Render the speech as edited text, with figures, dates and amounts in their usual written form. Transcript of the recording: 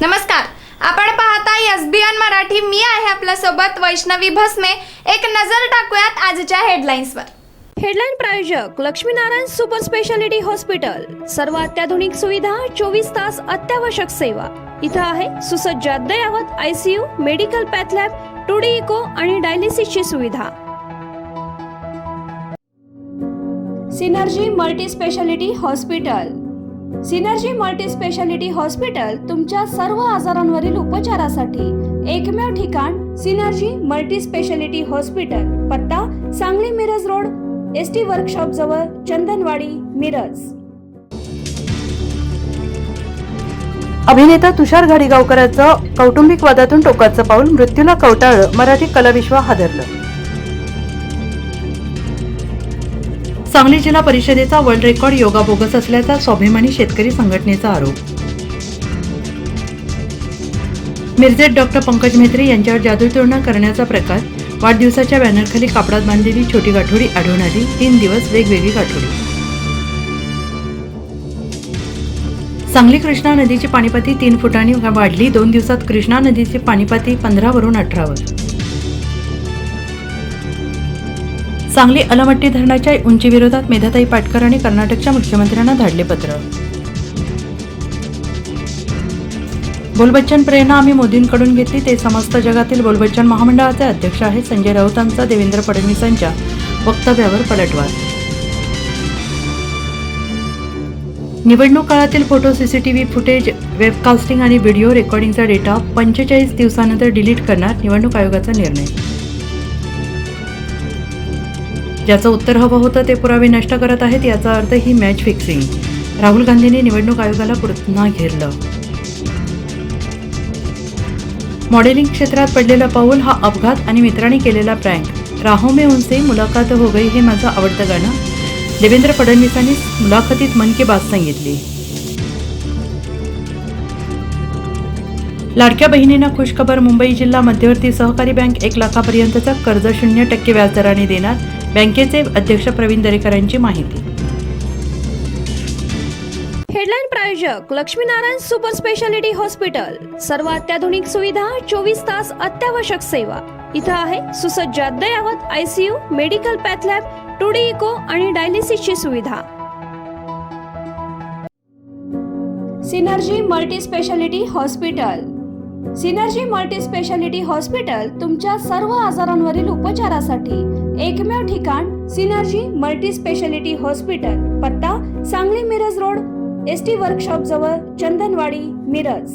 नमस्कार, आपण पाहताय एसबीएन मराठी. मी आहे आपल्या सोबत वैष्णवी भस्मे. एक नजर टाकूयात आजच्या हेडलाईन्सवर. हेडलाईन प्रायोजक लक्ष्मीनारायण सुपर स्पेशालिटी हॉस्पिटल. सर्व अत्याधुनिक सुविधा, 24 तास अत्यावश्यक सेवा. इथं आहे सुसज्ज अद्ययावत ICU, medical path lab, 2D echo आणि डायलिसिसची सुविधा. Synergy multi speciality hospital. Synergy multi speciality hospital तुमच्या सर्व आजारांवरील उपचारासाठी एकमेव ठिकाण. Synergy multi speciality hospital. पत्ता Sangli Miraj road, ST workshop जवळ, चंदनवाडी, मिरज. अभिनेता तुषार घाडीगावकरांचं कौटुंबिक वादातून टोकाचं पाऊल, मृत्यूला कवटाळलं, मराठी कलाविश्व हादरलं. सांगली जिल्हा परिषदेचा वर्ल्ड रेकॉर्ड योगा बोगस असल्याचा स्वाभिमानी शेतकरी संघटनेचा आरोप. मिरजेत डॉक्टर पंकज म्हेत्रे यांच्यावर जादूटोणा करण्याचा प्रकार. वाढदिवसाच्या बॅनरखाली कापडात बांधलेली छोटी गाठोडी आढळून आली. 3 दिवस वेगवेगळी गाठोडी. सांगली कृष्णा नदीची पाणीपाती 3 फुटांनी वाढली. 2 दिवसात कृष्णा नदीची पाणीपाती 15 वरून 18 वर. सांगली अलमट्टी धरणाच्या उंचीविरोधात मेधाताई पाटकर आणि कर्नाटकच्या मुख्यमंत्र्यांना धाडले पत्र. बोलबच्चन प्रेरणा आम्ही मोदींकडून घेतली. ते समस्त जगातील बोलबच्चन महामंडळाचे अध्यक्ष आहेत. संजय राऊतांचा देवेंद्र फडणवीसांच्या वक्तव्यावर पलटवार. निवडणूक काळातील फोटो, सीसीटीव्ही फुटेज, वेबकास्टिंग आणि व्हिडिओ रेकॉर्डिंगचा डेटा 45 दिवसानंतर डिलीट करणार निवडणूक आयोगाचा निर्णय. ज्याचं उत्तर हवं होतं ते पुरावे नष्ट करत आहेत, याचा अर्थ ही मॅच फिक्सिंग. राहुल गांधींनी निवडणूक आयोगाला पुन्हा घेरलं. मॉडेलिंग क्षेत्रात पडलेलं पाऊल, हा अपघात आणि मित्रांनी केलेला प्रँक. राहों में उनसे मुलाकात हो गई हे माझं आवडतं गाणं. देवेंद्र फडणवीसांनी मुलाखतीत मन की बात सांगितली. लाडक्या बहिणींना खुशखबर. मुंबई जिल्हा मध्यवर्ती सहकारी बँक 1 लाखापर्यंतचं कर्ज 0% व्याजदराने देणार. बँकेचे अध्यक्ष प्रवीण दरेकर यांची माहिती. हेडलाईन प्रायोजक लक्ष्मीनारायण सुपर स्पेशालिटी हॉस्पिटल. सर्व अत्याधुनिक सुविधा, 24 तास अत्यावश्यक सेवा. इथं आहे सुसज्ज अद्ययावत ICU, medical path lab, 2D echo आणि डायलिसिसची सुविधा. Synergy multi speciality hospital. Synergy multi speciality hospital तुमच्या सर्व आजारांवरील उपचारासाठी एकमेव ठिकाण. Synergy multi speciality hospital. पत्ता Sangli Miraj road, ST workshop जवळ, चंदनवाडी, मिरज.